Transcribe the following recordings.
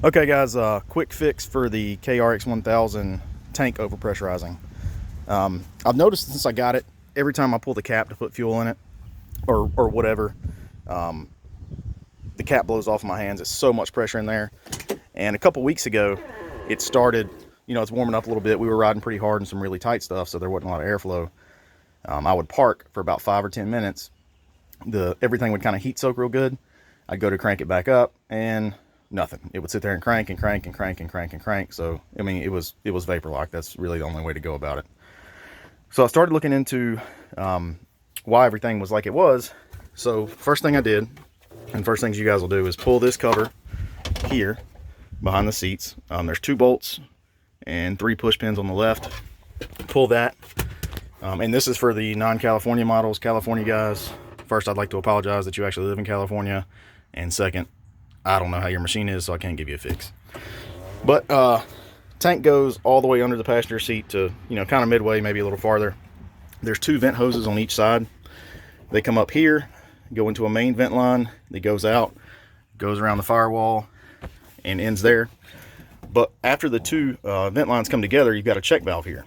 Okay guys, quick fix for the KRX 1000 tank overpressurizing. I've noticed since I got it, every time I pull the cap to put fuel in it or whatever, the cap blows off my hands. It's so much pressure in there. And a couple weeks ago, it started, it's warming up a little bit. We were riding pretty hard in some really tight stuff, so there wasn't a lot of airflow. I would park for about 5 or 10 minutes. Everything would kind of heat soak real good. I'd go to crank it back up and nothing. It would sit there and crank and crank and crank and crank and crank. So, I mean, it was vapor lock. That's really the only way to go about it. So I started looking into why everything was like it was. So first thing I did, and first things you guys will do, is pull this cover here behind the seats. There's 2 bolts and 3 push pins on the left. Pull that. And this is for the non-California models. California guys, first, I'd like to apologize that you actually live in California. And second, I don't know how your machine is, so I can't give you a fix. But tank goes all the way under the passenger seat to, kind of midway, maybe a little farther. There's 2 vent hoses on each side. They come up here, go into a main vent line that goes out, goes around the firewall, and ends there. But after the 2 vent lines come together, you've got a check valve here.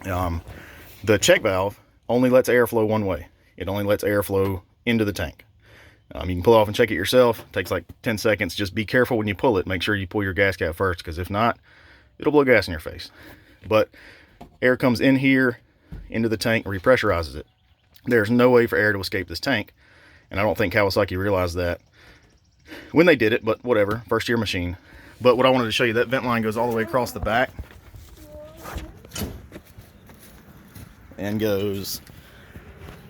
The check valve only lets airflow one way. It only lets airflow into the tank. You can pull off and check it yourself. It takes like 10 seconds. Just be careful when you pull it. Make sure you pull your gas cap first, because if not, it'll blow gas in your face. But air comes in here into the tank and repressurizes it. There's no way for air to escape this tank, and I don't think Kawasaki realized that when they did it, but whatever, first year machine. But what I wanted to show you, that vent line goes all the way across the back and goes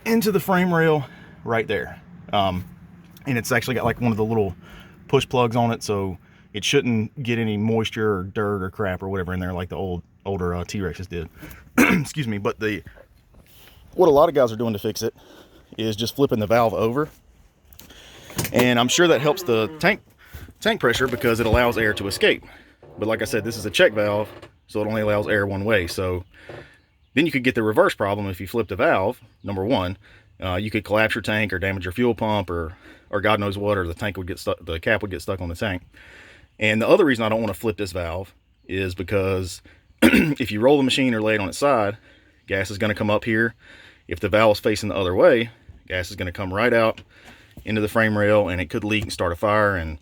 into the frame rail right there. And it's actually got like one of the little push plugs on it, so it shouldn't get any moisture or dirt or crap or whatever in there like the older T-Rexes did. Excuse me. But what a lot of guys are doing to fix it is just flipping the valve over, and I'm sure that helps the tank pressure because it allows air to escape. But like I said, this is a check valve, so it only allows air one way. So then you could get the reverse problem if you flip the valve. Number one, you could collapse your tank or damage your fuel pump or God knows what, or the tank would get stuck, the cap would get stuck on the tank. And the other reason I don't want to flip this valve is because if you roll the machine or lay it on its side, gas is going to come up here. If the valve is facing the other way, gas is going to come right out into the frame rail, and it could leak and start a fire, and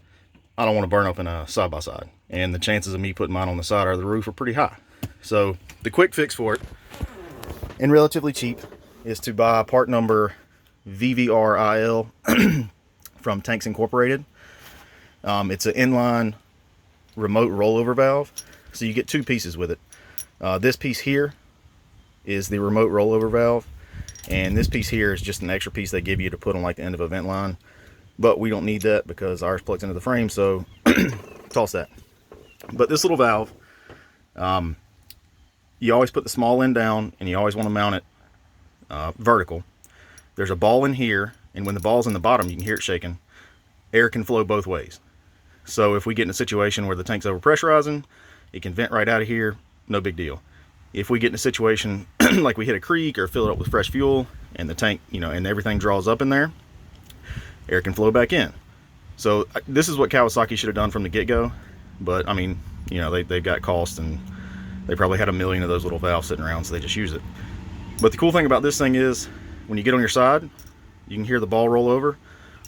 I don't want to burn up in a side-by-side. And the chances of me putting mine on the side or the roof are pretty high. So the quick fix for it, and relatively cheap, is to buy part number VVRIL from Tanks Incorporated. It's an inline remote rollover valve, so you get 2 pieces with it. This piece here is the remote rollover valve, and this piece here is just an extra piece they give you to put on like the end of a vent line, but we don't need that because ours plugs into the frame, so toss that. But this little valve, you always put the small end down, and you always want to mount it vertical. There's a ball in here, and when the ball's in the bottom, you can hear it shaking. Air can flow both ways. So if we get in a situation where the tank's overpressurizing, it can vent right out of here, no big deal. If we get in a situation like we hit a creek or fill it up with fresh fuel, and the tank, and everything draws up in there, air can flow back in. So this is what Kawasaki should have done from the get-go, but I mean, they've got cost, and they probably had a million of those little valves sitting around, so they just use it. But the cool thing about this thing is, when you get on your side, you can hear the ball roll over,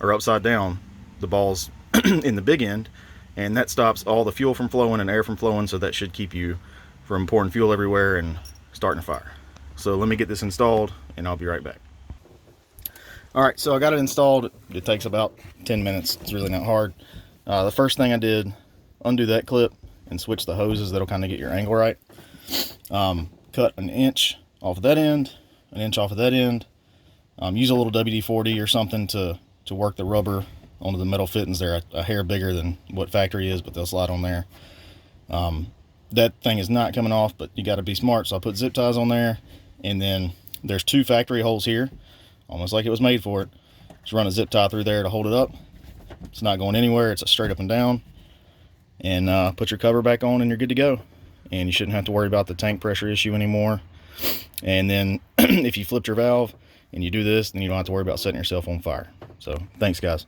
or upside down, the ball's in the big end, and that stops all the fuel from flowing and air from flowing, so that should keep you from pouring fuel everywhere and starting a fire. So let me get this installed, and I'll be right back. Alright, so I got it installed. It takes about 10 minutes. It's really not hard. The first thing I did, undo that clip and switch the hoses. That'll kind of get your angle right. Cut an inch off of that end, an inch off of that end. Use a little WD-40 or something to work the rubber onto the metal fittings. They're a hair bigger than what factory is, but they'll slide on there. That thing is not coming off, but you got to be smart, so I put zip ties on there. And then there's 2 factory holes here, almost like it was made for it. Just run a zip tie through there to hold it up. It's not going anywhere. It's a straight up and down. And put your cover back on, and you're good to go. And you shouldn't have to worry about the tank pressure issue anymore. And then if you flipped your valve and you do this, then you don't have to worry about setting yourself on fire. So thanks, guys.